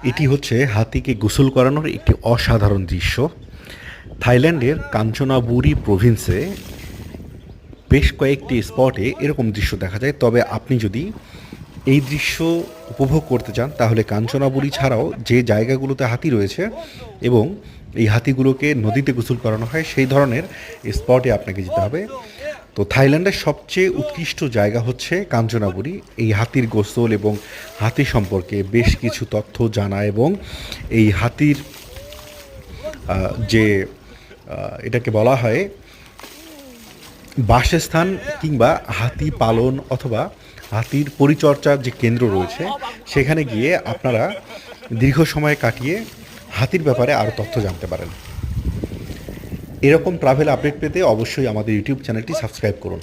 এটি হচ্ছে হাতিকে গোসল করানোর একটি অসাধারণ দৃশ্য। থাইল্যান্ডের কাঞ্চনাবুরি প্রভিন্সে বেশ কয়েকটি স্পটে এরকম দৃশ্য দেখা যায়। তবে আপনি যদি এই দৃশ্য উপভোগ করতে চান তাহলে কাঞ্চনাবুরি ছাড়াও যে জায়গাগুলোতে হাতি রয়েছে এবং এই হাতিগুলোকে নদীতে গোসল করানো হয় সেই ধরনের স্পটে আপনাকে যেতে হবে। তো থাইল্যান্ডের সবচেয়ে উৎকৃষ্ট জায়গা হচ্ছে কাঞ্চনাবুরি। এই হাতির গোসল এবং হাতি সম্পর্কে বেশ কিছু তথ্য জানা এবং এই হাতির যে এটাকে বলা হয় বাসস্থান কিংবা হাতি পালন অথবা হাতির পরিচর্যার যে কেন্দ্র রয়েছে সেখানে গিয়ে আপনারা দীর্ঘ সময় কাটিয়ে হাতির ব্যাপারে আরও তথ্য জানতে পারেন। এরকম ট্রাভেল আপডেট পেতে অবশ্যই আমাদের ইউটিউব চ্যানেলটি সাবস্ক্রাইব করুন।